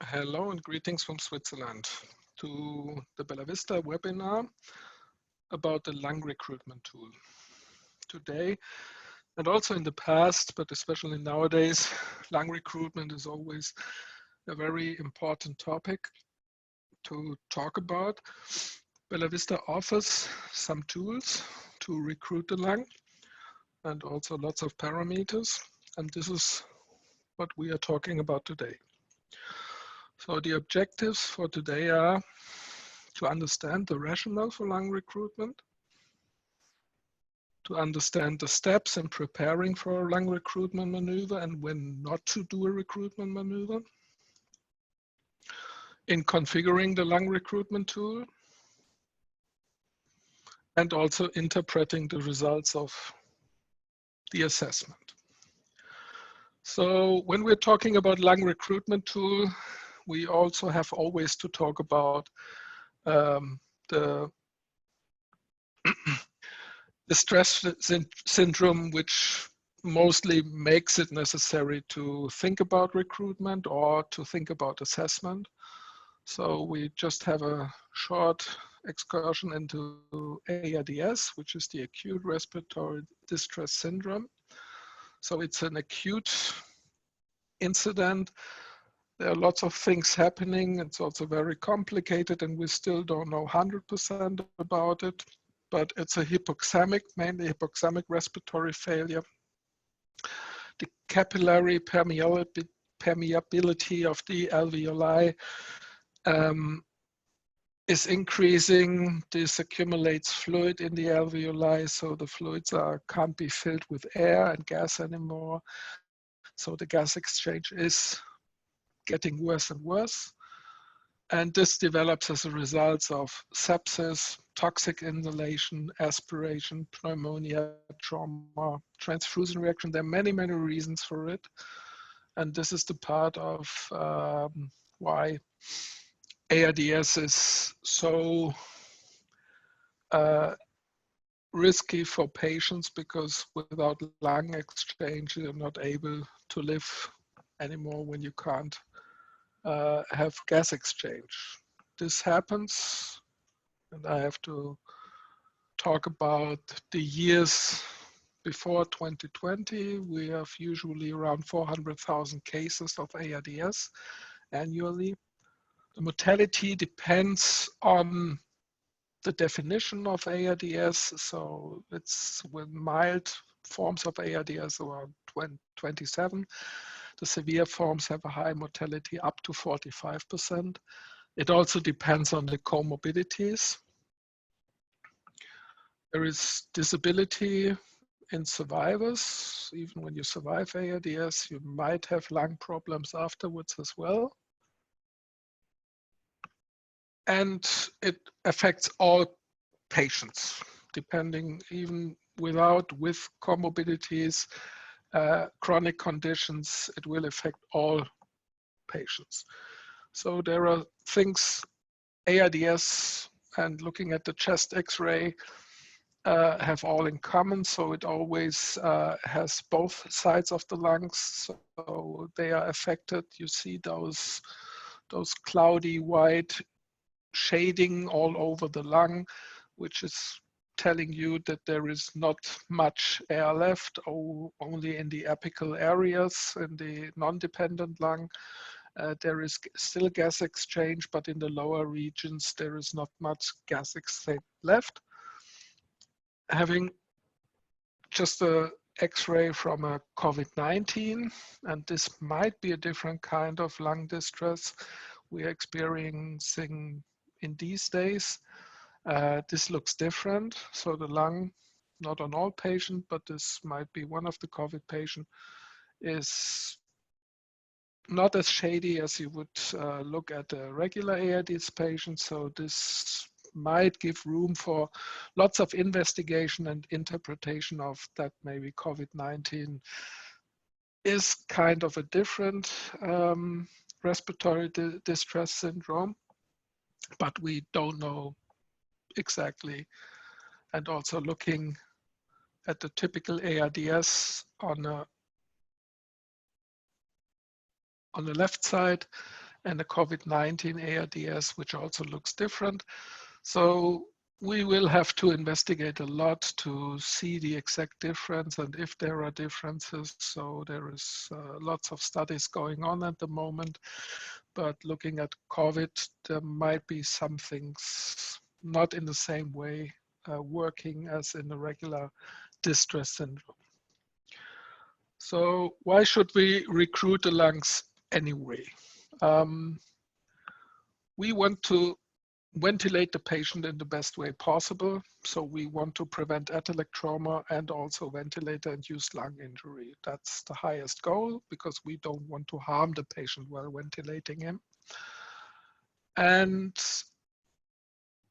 Hello and greetings from Switzerland to the bellavista webinar about the lung recruitment tool. Today, and also in the past, but especially nowadays, lung recruitment is always a very important topic to talk about. Bellavista offers some tools to recruit the lung and also lots of parameters, and this is what we are talking about today. So the objectives for today are to understand the rationale for lung recruitment, to understand the steps in preparing for a lung recruitment maneuver and when not to do a recruitment maneuver, in configuring the lung recruitment tool, and also interpreting the results of the assessment. So when we're talking about lung recruitment tool, we also have always to talk about the stress syndrome, which mostly makes it necessary to think about recruitment or to think about assessment. So we just have a short excursion into ARDS, which is the acute respiratory distress syndrome. So it's an acute incident. There are lots of things happening. It's also very complicated and we still don't know 100% about it, but it's a hypoxemic, mainly hypoxemic respiratory failure. The capillary permeability of the alveoli is increasing. This accumulates fluid in the alveoli, so the fluids can't be filled with air and gas anymore. So the gas exchange is getting worse and worse. And this develops as a result of sepsis, toxic inhalation, aspiration, pneumonia, trauma, transfusion reaction. There are many, many reasons for it. And this is the part of why ARDS is so risky for patients, because without lung exchange, you're not able to live anymore when you can't have gas exchange. This happens, and I have to talk about the years before 2020. We have usually around 400,000 cases of ARDS annually. The mortality depends on the definition of ARDS. So it's with mild forms of ARDS around 27. The severe forms have a high mortality up to 45%. It also depends on the comorbidities. There is disability in survivors. Even when you survive ARDS, you might have lung problems afterwards as well. And it affects all patients, depending, even with comorbidities, chronic conditions, it will affect all patients. So there are things, ARDS and looking at the chest X-ray have all in common. So it always has both sides of the lungs. So they are affected. You see those cloudy white shading all over the lung, which is telling you that there is not much air left, only in the apical areas. In the non-dependent lung, there is still gas exchange, but in the lower regions, there is not much gas exchange left. Having just an X-ray from a COVID-19, and this might be a different kind of lung distress we are experiencing in these days. This looks different. So the lung, not on all patients, but this might be one of the COVID patient, is not as shady as you would look at a regular ARDS patient. So this might give room for lots of investigation and interpretation of that maybe COVID-19 is kind of a different respiratory distress syndrome, but we don't know exactly. And also looking at the typical ARDS on the left side and a COVID-19 ARDS, which also looks different. So we will have to investigate a lot to see the exact difference and if there are differences. So there is lots of studies going on at the moment, but looking at COVID, there might be some things not in the same way working as in the regular distress syndrome. So why should we recruit the lungs anyway? We want to ventilate the patient in the best way possible. So we want to prevent atelectasis trauma and also ventilator-induced lung injury. That's the highest goal because we don't want to harm the patient while ventilating him. And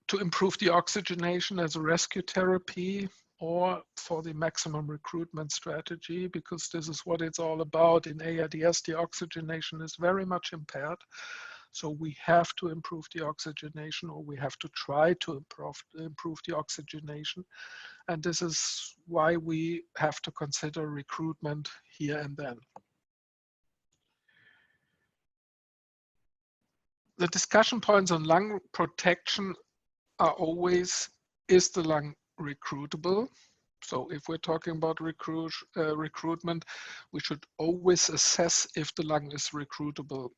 to improve the oxygenation as a rescue therapy or for the maximum recruitment strategy, because this is what it's all about. In ARDS, the oxygenation is very much impaired. So we have to improve the oxygenation, or we have to try to improve the oxygenation. And this is why we have to consider recruitment here and then. The discussion points on lung protection are always, is the lung recruitable? So if we're talking about recruitment, we should always assess if the lung is recruitable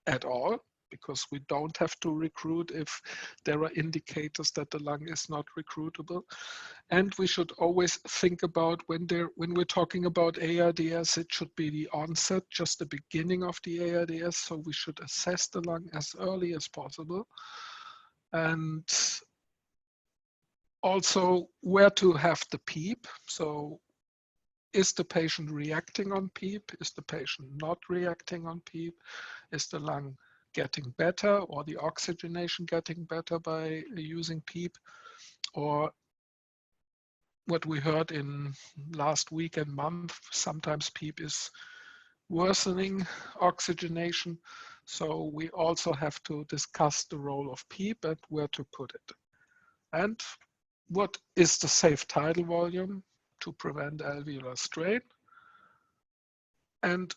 at all, because we don't have to recruit if there are indicators that the lung is not recruitable. And we should always think about when we're talking about ARDS, it should be the onset, just the beginning of the ARDS. So we should assess the lung as early as possible. And also where to have the PEEP. So is the patient reacting on PEEP? Is the patient not reacting on PEEP? Is the lung getting better or the oxygenation getting better by using PEEP? Or what we heard in last week and month, sometimes PEEP is worsening oxygenation. So we also have to discuss the role of PEEP and where to put it. And what is the safe tidal volume to prevent alveolar strain? And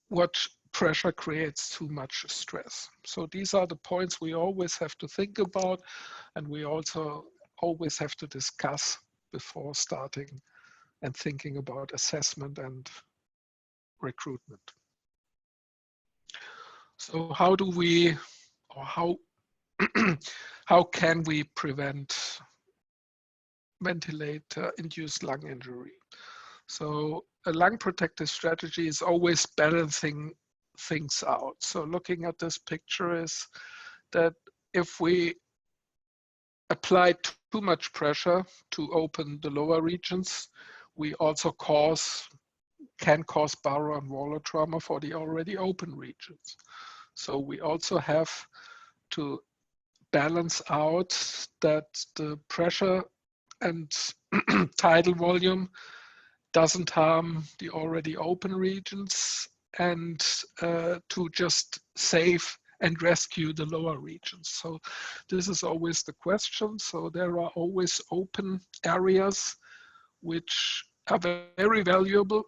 what pressure creates too much stress? So these are the points we always have to think about, and we also always have to discuss before starting and thinking about assessment and recruitment. So how do we, or how can we prevent ventilator-induced lung injury? So a lung protective strategy is always balancing things out. So looking at this picture is that if we apply too much pressure to open the lower regions, we also can cause baro and Waller trauma for the already open regions. So we also have to balance out that the pressure and tidal volume doesn't harm the already open regions, and to just save and rescue the lower regions. So this is always the question. So there are always open areas which are very valuable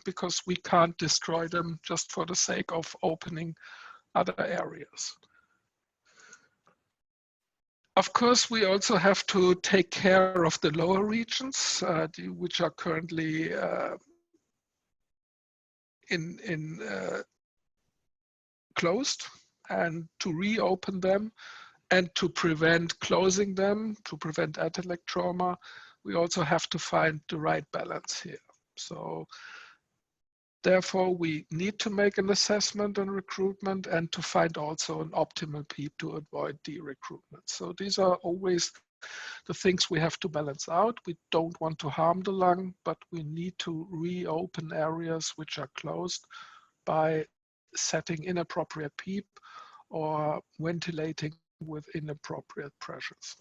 because we can't destroy them just for the sake of opening other areas. Of course, we also have to take care of the lower regions, which are currently closed, and to reopen them and to prevent closing them, to prevent atelectasis trauma. We also have to find the right balance here. So therefore, we need to make an assessment on recruitment and to find also an optimal PEEP to avoid de-recruitment. So these are always the things we have to balance out. We don't want to harm the lung, but we need to reopen areas which are closed by setting inappropriate PEEP or ventilating with inappropriate pressures.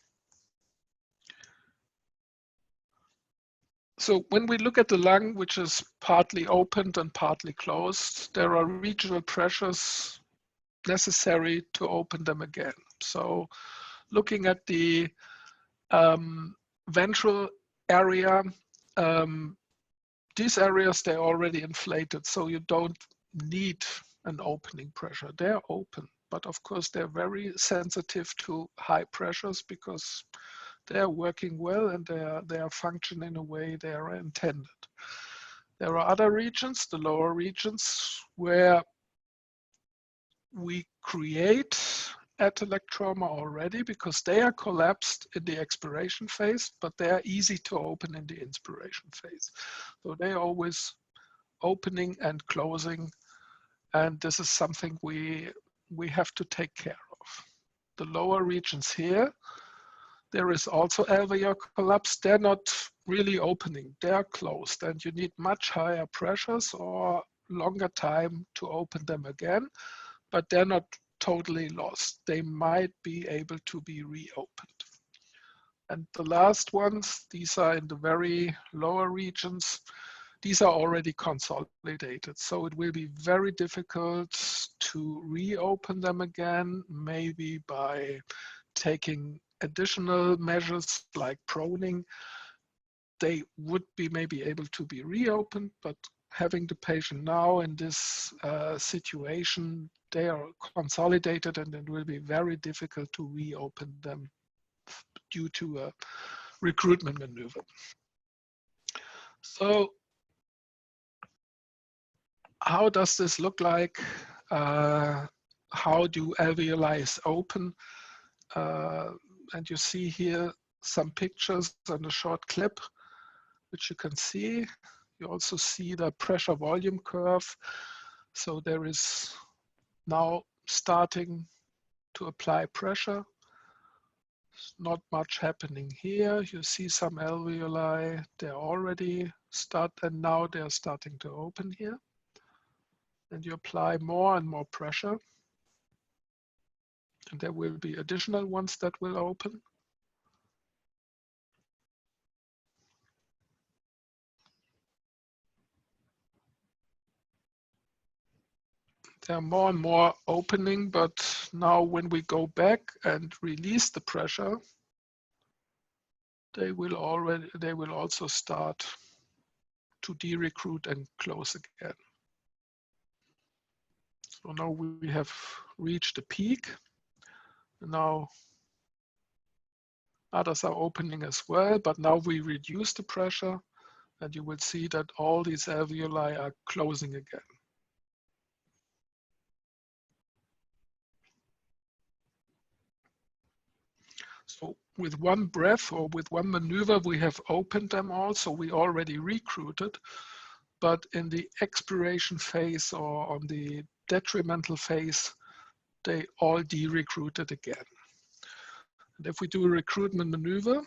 So when we look at the lung, which is partly opened and partly closed, there are regional pressures necessary to open them again. So looking at the ventral area, these areas, they're already inflated, so you don't need an opening pressure. They're open. but of course they're very sensitive to high pressures because they are working well and they are functioning in a way they are intended. There are other regions, the lower regions, where we create atelectroma already because they are collapsed in the expiration phase, but they are easy to open in the inspiration phase. So they're always opening and closing, and this is something we have to take care of. The lower regions here, there is also alveolar collapse. They're not really opening, they're closed, and you need much higher pressures or longer time to open them again, but they're not totally lost. They might be able to be reopened. And the last ones, these are in the very lower regions. These are already consolidated, so it will be very difficult to reopen them again, maybe by taking additional measures like proning. They would be maybe able to be reopened, but having the patient now in this situation, they are consolidated and it will be very difficult to reopen them due to a recruitment maneuver. So how does this look like? How do alveoli open? And you see here some pictures and a short clip, which you can see. You also see the pressure volume curve. So there is now starting to apply pressure. Not much happening here. You see some alveoli, they're already and now they're starting to open here. And you apply more and more pressure. And there will be additional ones that will open. There are more and more opening, but now when we go back and release the pressure, they will also start to de-recruit and close again. So now we have reached the peak. Now others are opening as well, but now we reduce the pressure and you will see that all these alveoli are closing again. So with one breath or with one maneuver, we have opened them all, so we already recruited, but in the expiration phase or on the detrimental phase, they all de-recruited again. And if we do a recruitment maneuver,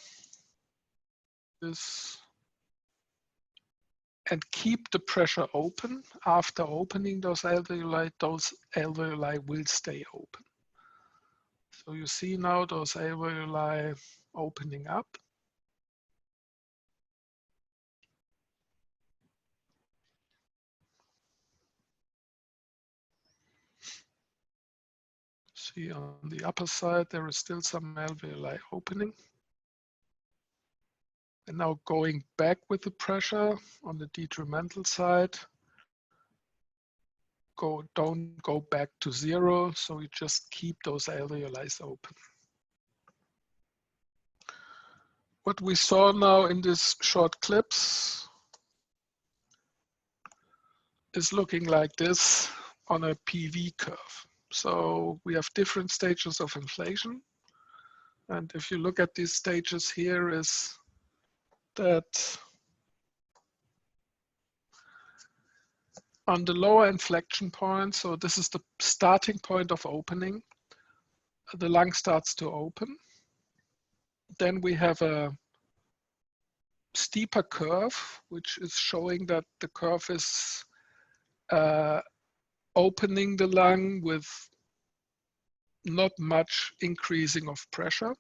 and keep the pressure open, after opening those alveoli will stay open. So you see now those alveoli opening up. See on the upper side, there is still some alveoli opening. And now going back with the pressure on the detrimental side, don't go back to zero, so you just keep those alveoli open. What we saw now in these short clips is looking like this on a PV curve. So we have different stages of inflation. And if you look at these stages here, is that on the lower inflection point, so this is the starting point of opening, the lung starts to open. Then we have a steeper curve, which is showing that the curve is opening the lung with not much increasing of pressure.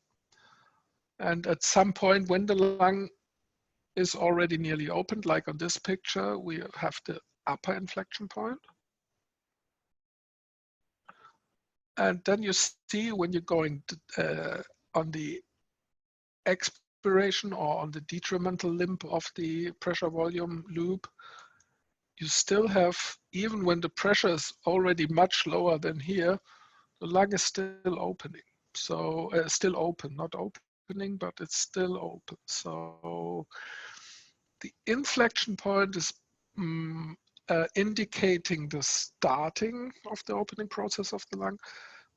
And at some point when the lung is already nearly opened, like on this picture, we have the upper inflection point. And then you see when you're going to, on the expiration or on the detrimental limb of the pressure volume loop, you still have, even when the pressure is already much lower than here, the lung is still opening. So still open, not opening, but it's still open. So the inflection point is indicating the starting of the opening process of the lung.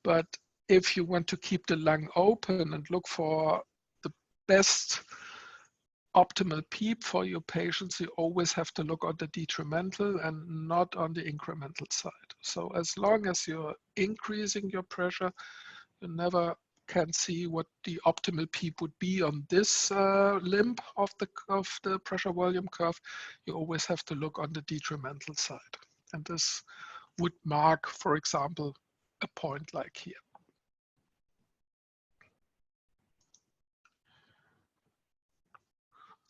But if you want to keep the lung open and look for the best optimal PEEP for your patients, you always have to look on the detrimental and not on the incremental side. So as long as you're increasing your pressure, you never can see what the optimal PEEP would be on this limb of the pressure volume curve. You always have to look on the detrimental side. And this would mark, for example, a point like here.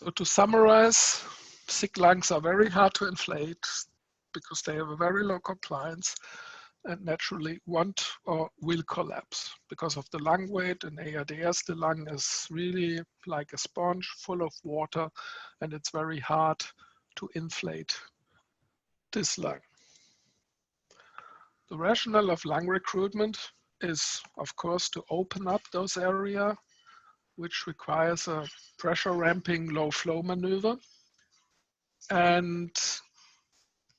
So to summarize, sick lungs are very hard to inflate because they have a very low compliance and naturally want or will collapse because of the lung weight. In ARDS, the lung is really like a sponge full of water, and it's very hard to inflate this lung. The rationale of lung recruitment is, of course, to open up those areas, which requires a pressure ramping low flow maneuver. And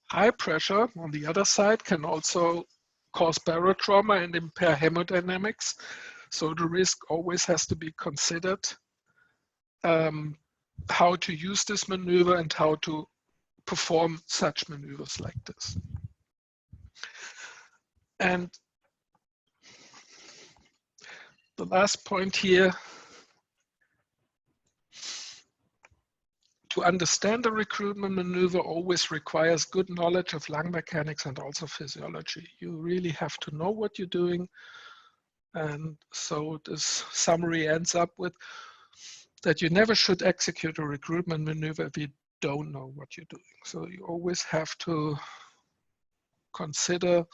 high pressure on the other side can also cause barotrauma and impair hemodynamics. So the risk always has to be considered how to use this maneuver and how to perform such maneuvers like this. And the last point here, to understand the recruitment maneuver always requires good knowledge of lung mechanics and also physiology. You really have to know what you're doing. And so this summary ends up with that you never should execute a recruitment maneuver if you don't know what you're doing. So you always have to consider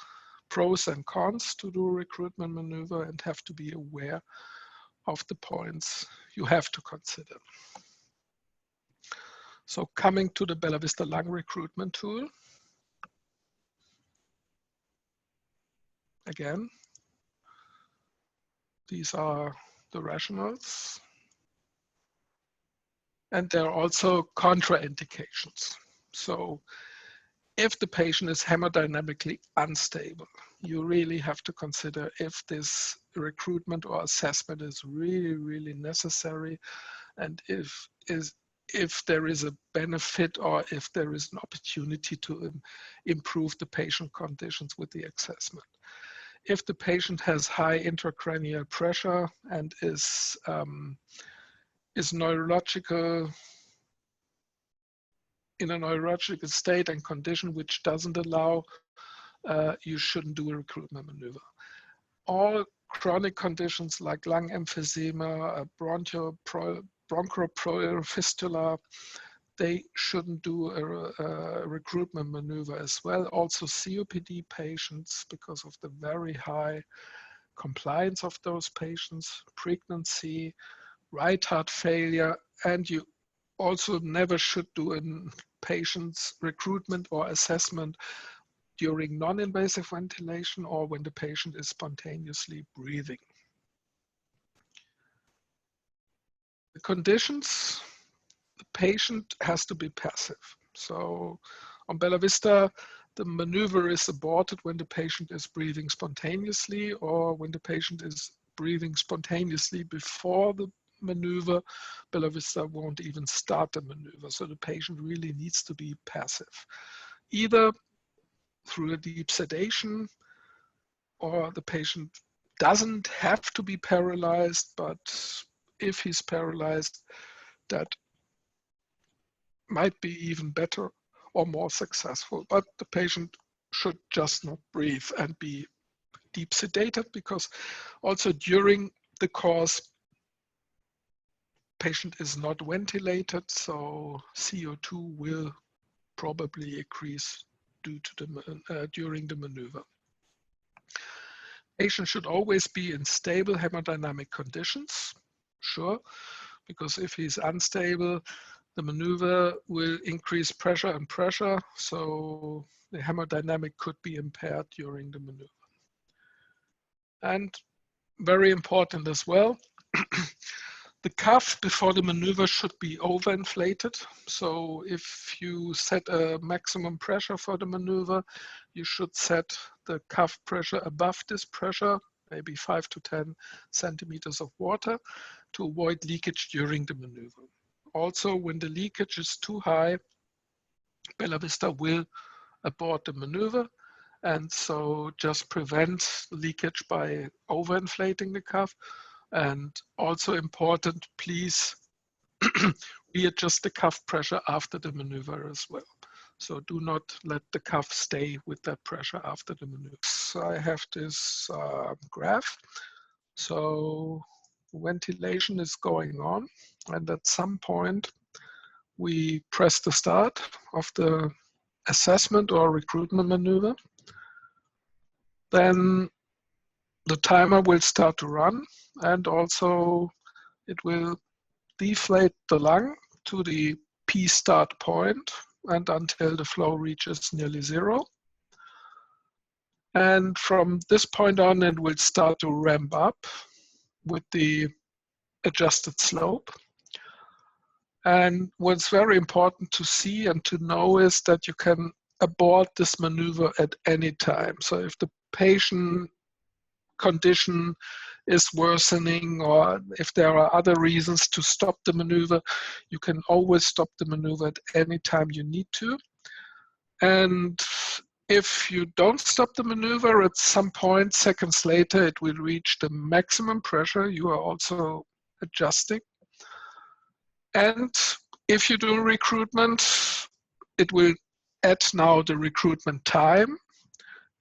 pros and cons to do a recruitment maneuver and have to be aware of the points you have to consider. So coming to the bellavista lung recruitment tool. Again, these are the rationales. And there are also contraindications. So if the patient is hemodynamically unstable, you really have to consider if this recruitment or assessment is really, really necessary, and if there is a benefit or if there is an opportunity to improve the patient conditions with the assessment. If the patient has high intracranial pressure and is neurological, in a neurological state and condition which doesn't allow, you shouldn't do a recruitment maneuver. All chronic conditions like lung emphysema, bronchopleural fistula, they shouldn't do a recruitment maneuver as well. Also COPD patients, because of the very high compliance of those patients, pregnancy, right heart failure, and you also never should do a patient's recruitment or assessment during non-invasive ventilation or when the patient is spontaneously breathing. The conditions, the patient has to be passive. So on bellavista, the maneuver is aborted when the patient is breathing spontaneously or when the patient is breathing spontaneously before the maneuver. Bellavista won't even start the maneuver. So the patient really needs to be passive, either through a deep sedation, or the patient doesn't have to be paralyzed, but if he's paralyzed, that might be even better or more successful. But the patient should just not breathe and be deep sedated, because also during the course, patient is not ventilated, so CO2 will probably increase due to during the maneuver. Patient should always be in stable hemodynamic conditions, sure, because if he's unstable, the maneuver will increase pressure and pressure, so the hemodynamic could be impaired during the maneuver. And very important as well, the cuff before the maneuver should be overinflated. So if you set a maximum pressure for the maneuver, you should set the cuff pressure above this pressure, maybe 5 to 10 centimeters of water, to avoid leakage during the maneuver. Also, when the leakage is too high, bellavista will abort the maneuver, and so just prevent leakage by overinflating the cuff. And also important, please readjust the cuff pressure after the maneuver as well. So do not let the cuff stay with that pressure after the maneuver. So I have this graph. So ventilation is going on, and at some point we press the start of the assessment or recruitment maneuver. Then the timer will start to run, and also it will deflate the lung to the P start point and until the flow reaches nearly zero. And from this point on, it will start to ramp up with the adjusted slope. And what's very important to see and to know is that you can abort this maneuver at any time. So if the patient condition is worsening, or if there are other reasons to stop the maneuver, you can always stop the maneuver at any time you need to. And if you don't stop the maneuver, at some point, seconds later, it will reach the maximum pressure you are also adjusting. And if you do recruitment, it will add now the recruitment time.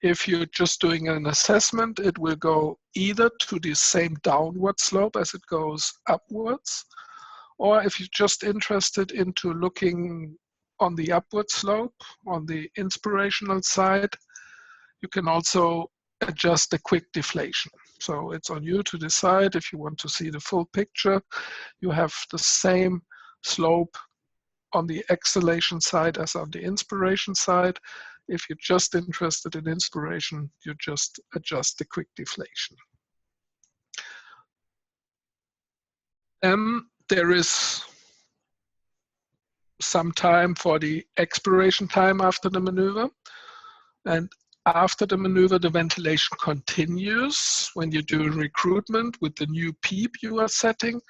If you're just doing an assessment, it will go either to the same downward slope as it goes upwards, or if you're just interested into looking on the upward slope, on the inspirational side, you can also adjust the quick deflation. So it's on you to decide if you want to see the full picture. You have the same slope on the exhalation side as on the inspiration side. If you're just interested in inspiration, you just adjust the quick deflation. There is some time for the expiration time after the maneuver. And after the maneuver, the ventilation continues when you're doing recruitment with the new PEEP you are setting,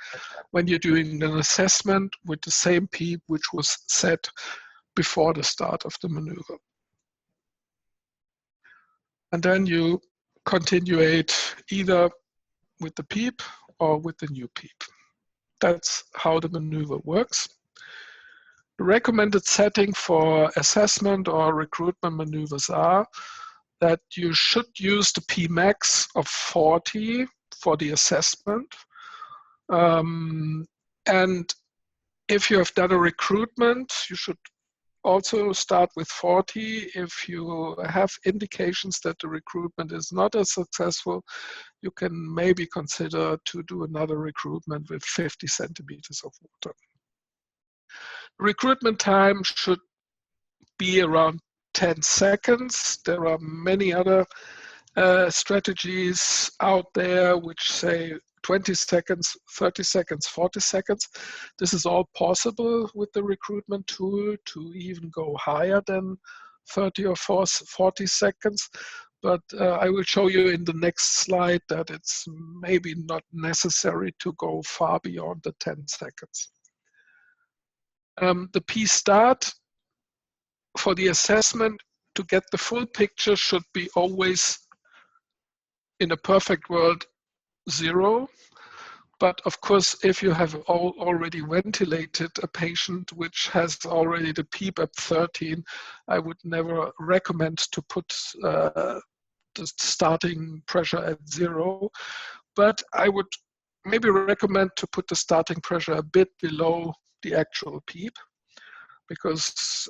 when you're doing an assessment with the same PEEP which was set before the start of the maneuver. And then you continuate either with the PEEP or with the new PEEP. That's how the maneuver works. The recommended setting for assessment or recruitment maneuvers are that you should use the Pmax of 40 for the assessment. And if you have done a recruitment, you should also start with 40. If you have indications that the recruitment is not as successful, you can maybe consider to do another recruitment with 50 centimeters of water. Recruitment time should be around 10 seconds. There are many other strategies out there which say 20 seconds, 30 seconds, 40 seconds. This is all possible with the recruitment tool to even go higher than 30 or 40 seconds. But I will show you in the next slide that it's maybe not necessary to go far beyond the 10 seconds. The P start for the assessment to get the full picture should be always, in a perfect world, 0. But of course, if you have already ventilated a patient which has already the PEEP at 13, I would never recommend to put the starting pressure at 0. But I would maybe recommend to put the starting pressure a bit below the actual PEEP, because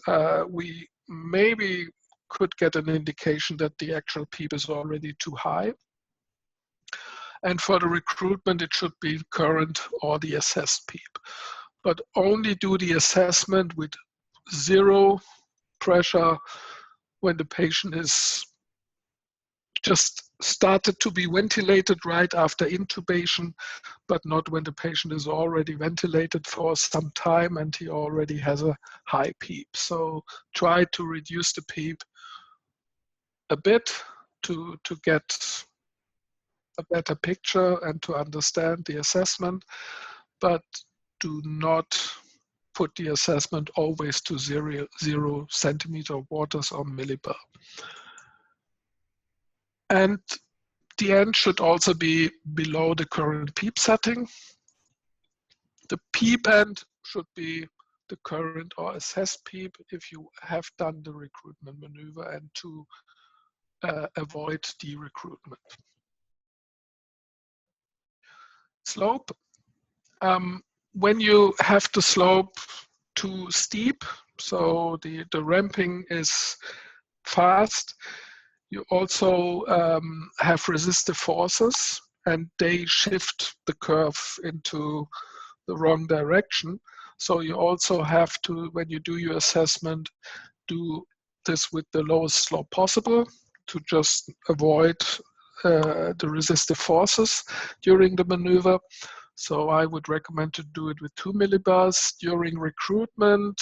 we maybe could get an indication that the actual PEEP is already too high. And for the recruitment, it should be current or the assessed PEEP. But only do the assessment with 0 pressure when the patient is just started to be ventilated right after intubation, but not when the patient is already ventilated for some time and he already has a high PEEP. So try to reduce the PEEP a bit to get a better picture and to understand the assessment, but do not put the assessment always to 0 centimeter waters or millibar. And the end should also be below the current PEEP setting. The PEEP end should be the current or assessed PEEP if you have done the recruitment maneuver and to avoid de-recruitment. Slope. When you have the slope too steep, so the ramping is fast, you also have resistive forces and they shift the curve into the wrong direction. So you also have to, when you do your assessment, do this with the lowest slope possible to just avoid the resistive forces during the maneuver. So I would recommend to do it with 2 millibars. During recruitment,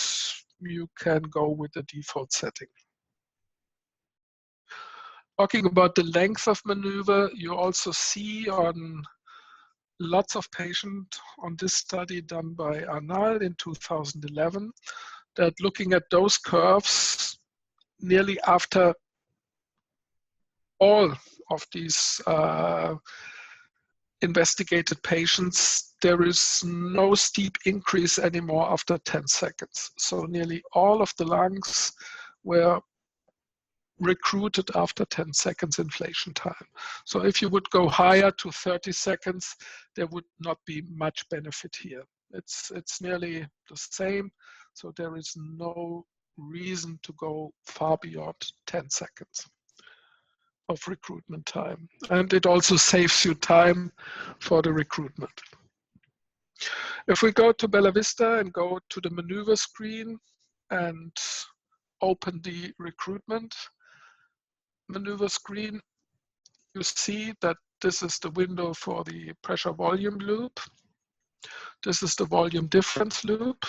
you can go with the default setting. Talking about the length of maneuver, you also see on lots of patients on this study done by Rationale in 2011, that looking at those curves, nearly after all of these investigated patients, there is no steep increase anymore after 10 seconds. So nearly all of the lungs were recruited after 10 seconds inflation time. So if you would go higher to 30 seconds, there would not be much benefit here. It's nearly the same. So there is no reason to go far beyond 10 seconds of recruitment time. And it also saves you time for the recruitment. If we go to bellavista and go to the maneuver screen and open the recruitment maneuver screen, you see that this is the window for the pressure volume loop. This is the volume difference loop.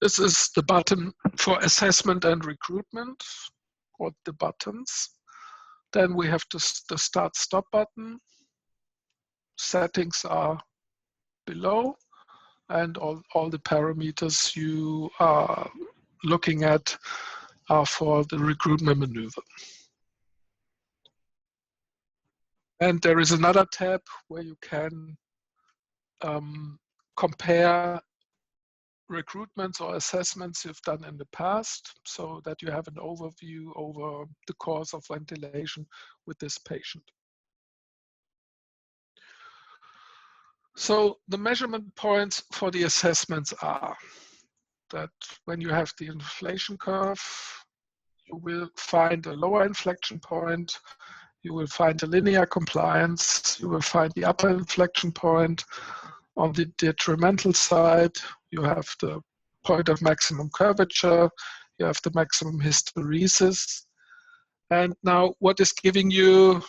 This is the button for assessment and recruitment, or the buttons. Then we have the start-stop button. Settings are below, and all the parameters you are looking at are for the recruitment maneuver. And there is another tab where you can compare recruitments or assessments you've done in the past, so that you have an overview over the course of ventilation with this patient. So the measurement points for the assessments are that when you have the inflation curve, you will find a lower inflection point, you will find a linear compliance, you will find the upper inflection point. On the detrimental side, you have the point of maximum curvature, you have the maximum hysteresis. And now what is giving you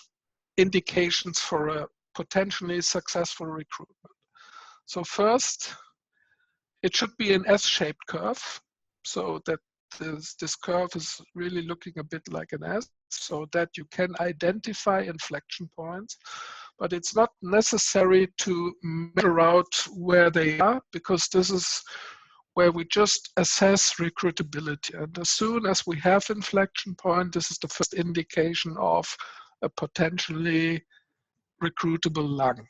indications for a potentially successful recruitment? So first, it should be an S-shaped curve, so that this curve is really looking a bit like an S, so that you can identify inflection points. But it's not necessary to measure out where they are, because this is where we just assess recruitability. And as soon as we have inflection point, this is the first indication of a potentially recruitable lung.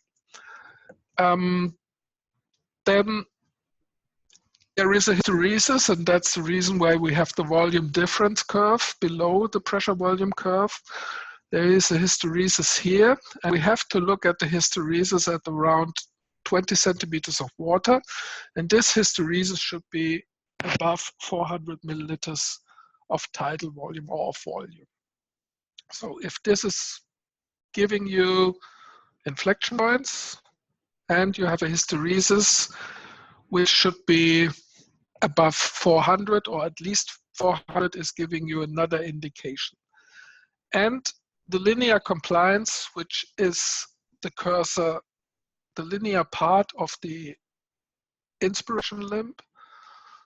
Then there is a hysteresis, and that's the reason why we have the volume difference curve below the pressure volume curve. There is a hysteresis here, and we have to look at the hysteresis at around 20 centimeters of water. And this hysteresis should be above 400 milliliters of tidal volume or of volume. So if this is giving you inflection points and you have a hysteresis which should be above 400, or at least 400 is giving you another indication. And the linear compliance, which is the cursor, the linear part of the inspiration limb.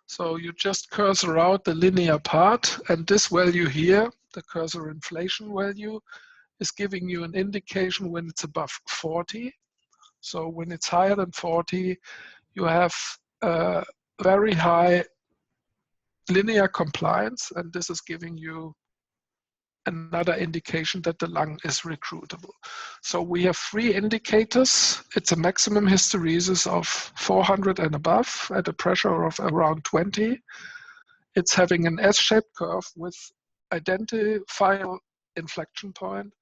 So you just cursor out the linear part, and this value here, the cursor inflation value, is giving you an indication when it's above 40. So when it's higher than 40, you have a very high linear compliance, and this is giving you another indication that the lung is recruitable. So we have 3 indicators. It's a maximum hysteresis of 400 and above at a pressure of around 20. It's having an S-shaped curve with identifiable inflection point,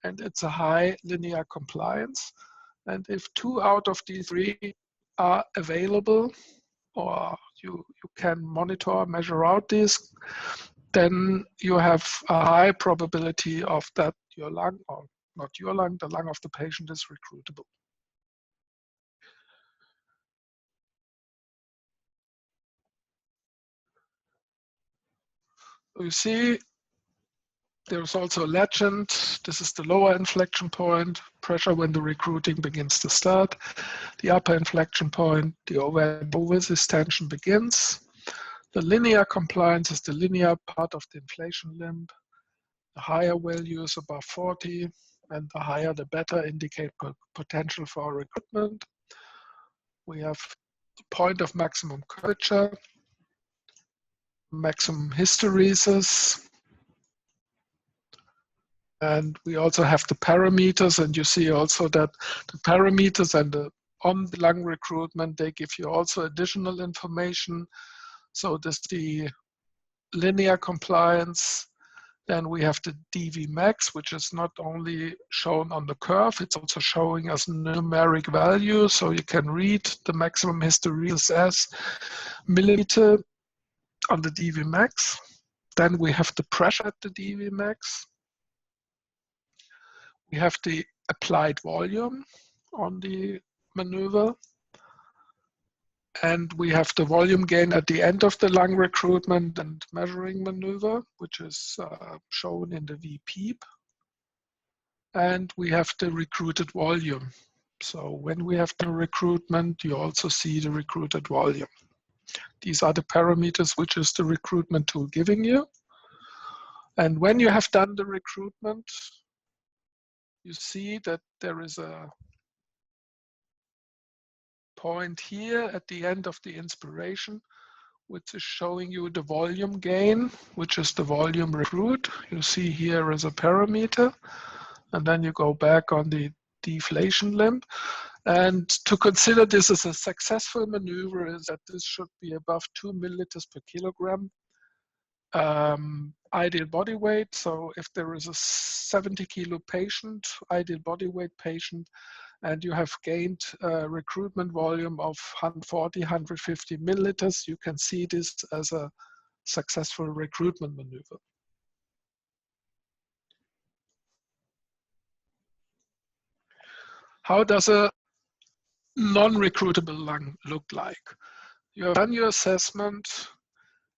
and it's a high linear compliance. And if 2 out of these 3 are available, or you can monitor, measure out these, then you have a high probability of that your lung, or not your lung, the lung of the patient is recruitable. You see, there's also a legend. This is the lower inflection point, pressure when the recruiting begins to start. The upper inflection point, the overresist tension begins. The linear compliance is the linear part of the inflation limb. The higher value is above 40, and the higher the better indicate potential for recruitment. We have the point of maximum curvature, maximum hysteresis, and we also have the parameters, and you see also that the parameters and on the lung recruitment, they give you also additional information. So this is the linear compliance. Then we have the dV max, which is not only shown on the curve, it's also showing us numeric value. So you can read the maximum hysteresis as milliliter on the dV max. Then we have the pressure at the dV max. We have the applied volume on the maneuver. And we have the volume gain at the end of the lung recruitment and measuring maneuver, which is shown in the VPEEP. And we have the recruited volume. So when we have the recruitment, you also see the recruited volume. These are the parameters which is the recruitment tool giving you. And when you have done the recruitment, you see that there is a point here at the end of the inspiration, which is showing you the volume gain, which is the volume recruit. You see here as a parameter, and then you go back on the deflation limb. And to consider this as a successful maneuver is that this should be above 2 milliliters per kilogram. Ideal body weight, so if there is a 70 kilo patient, ideal body weight patient, and you have gained a recruitment volume of 140, 150 milliliters, you can see this as a successful recruitment maneuver. How does a non-recruitable lung look like? You have done your assessment,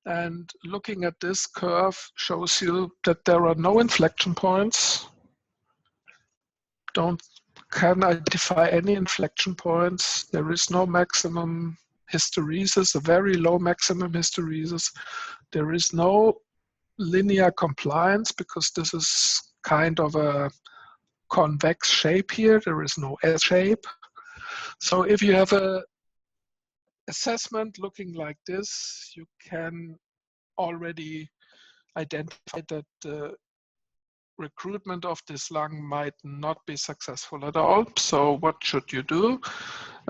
and looking at this curve shows you that there are no inflection points. Can identify any inflection points. There is no maximum hysteresis, a very low maximum hysteresis. There is no linear compliance because this is kind of a convex shape here. There is no S shape. So if you have a assessment looking like this, you can already identify that the recruitment of this lung might not be successful at all. So what should you do?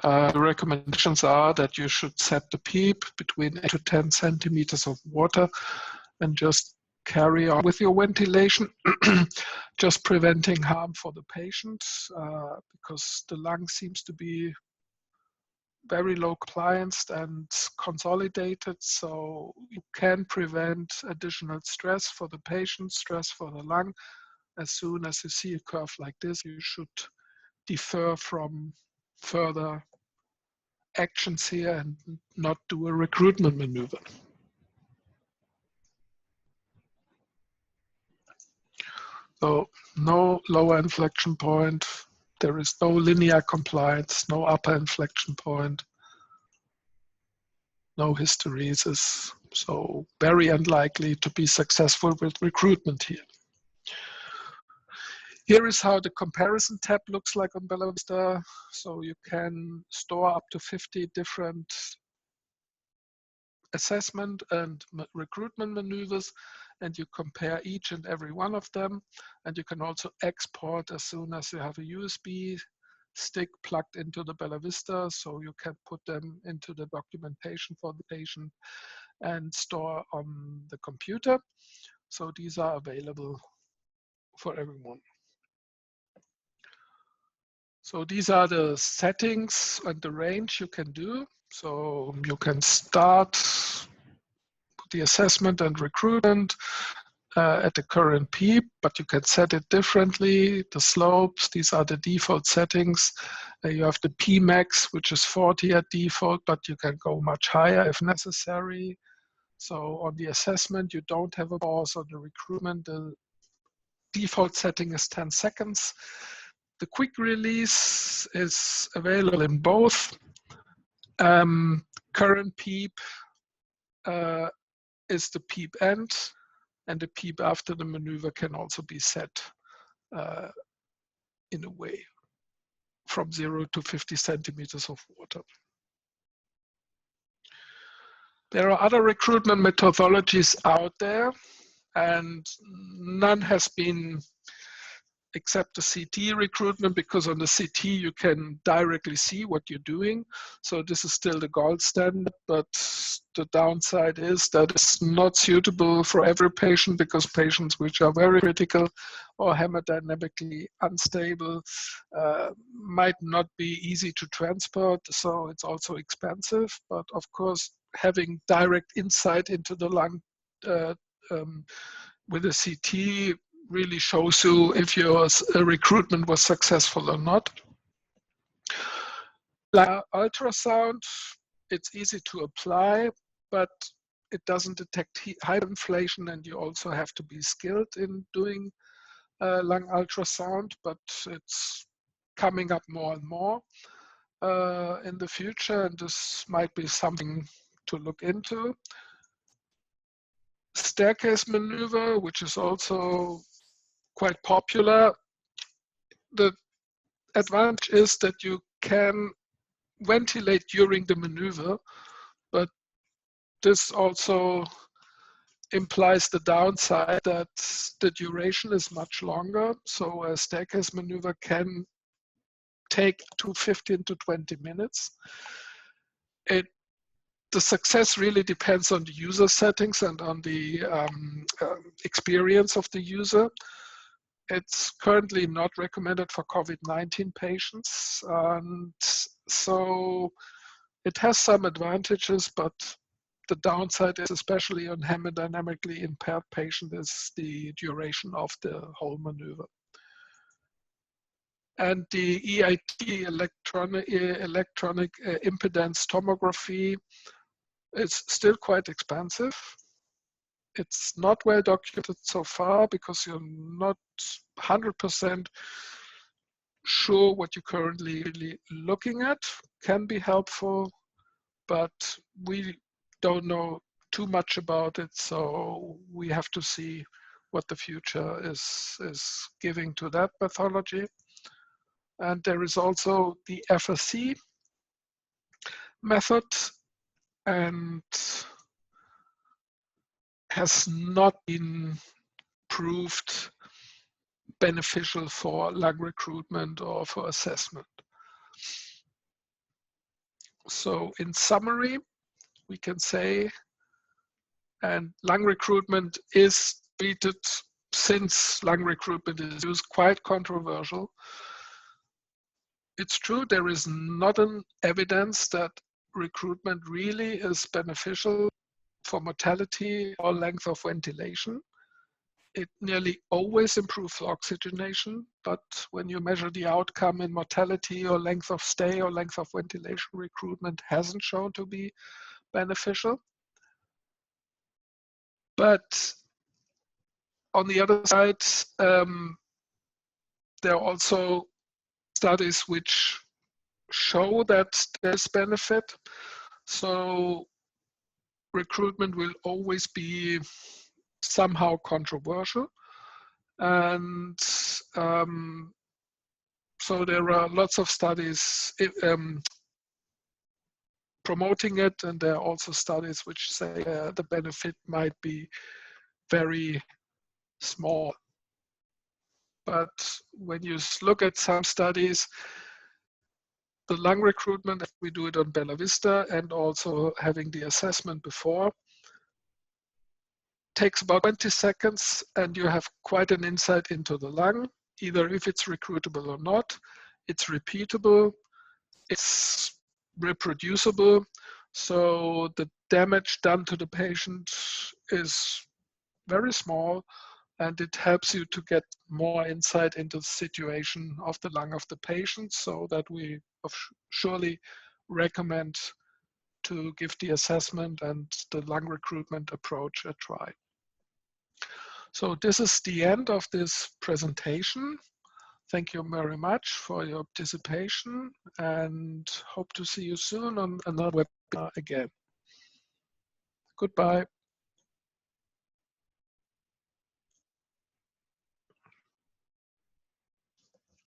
The recommendations are that you should set the PEEP between 8 to 10 centimeters of water and just carry on with your ventilation, just preventing harm for the patient because the lung seems to be very low compliance and consolidated, so you can prevent additional stress for the patient, stress for the lung. As soon as you see a curve like this, you should defer from further actions here and not do a recruitment maneuver. So no lower inflection point. There is no linear compliance, no upper inflection point, no hysteresis. So very unlikely to be successful with recruitment here. Here is how the comparison tab looks like on bellavista. So you can store up to 50 different assessment and recruitment maneuvers, and you compare each and every one of them. And you can also export as soon as you have a USB stick plugged into the bellavista, so you can put them into the documentation for the patient and store on the computer. So these are available for everyone. So these are the settings and the range you can do. So you can start the assessment and recruitment at the current PEEP, but you can set it differently. The slopes, these are the default settings. You have the Pmax, which is 40 at default, but you can go much higher if necessary. So on the assessment, you don't have a pause. On the recruitment, the default setting is 10 seconds. The quick release is available in both. Current PEEP is the PEEP end, and the PEEP after the maneuver can also be set in a way from 0 to 50 centimeters of water. There are other recruitment methodologies out there, and none has been except the CT recruitment, because on the CT you can directly see what you're doing. So this is still the gold standard, but the downside is that it's not suitable for every patient, because patients which are very critical or hemodynamically unstable might not be easy to transport. So it's also expensive, but of course having direct insight into the lung with a CT really shows you if your recruitment was successful or not. Like ultrasound, it's easy to apply, but it doesn't detect hyperinflation, and you also have to be skilled in doing lung ultrasound, but it's coming up more and more in the future, and this might be something to look into. Staircase maneuver, which is also quite popular. The advantage is that you can ventilate during the maneuver, but this also implies the downside that the duration is much longer. So a staircase maneuver can take 15 to 20 minutes. The success really depends on the user settings and on the experience of the user. It's currently not recommended for COVID-19 patients, and so it has some advantages, but the downside is, especially on hemodynamically impaired patients, is the duration of the whole maneuver. And the EIT, electronic impedance tomography, is still quite expensive. It's not well documented so far because you're not 100% sure what you're currently really looking at. Can be helpful, but we don't know too much about it, so we have to see what the future is giving to that pathology. And there is also the FSC method, and has not been proved beneficial for lung recruitment or for assessment. So in summary, we can say, and lung recruitment is treated, since lung recruitment is used, quite controversial. It's true, there is not an evidence that recruitment really is beneficial for mortality or length of ventilation. It nearly always improves oxygenation, but when you measure the outcome in mortality or length of stay or length of ventilation, recruitment hasn't shown to be beneficial. But on the other side, there are also studies which show that there's benefit. So recruitment will always be somehow controversial. And so there are lots of studies promoting it, and there are also studies which say the benefit might be very small. But when you look at some studies, the lung recruitment, if we do it on bellavista and also having the assessment before, takes about 20 seconds and you have quite an insight into the lung, either if it's recruitable or not. It's repeatable, it's reproducible, so the damage done to the patient is very small, and it helps you to get more insight into the situation of the lung of the patient, so that we surely recommend to give the assessment and the lung recruitment approach a try. So this is the end of this presentation. Thank you very much for your participation, and hope to see you soon on another webinar again. Goodbye.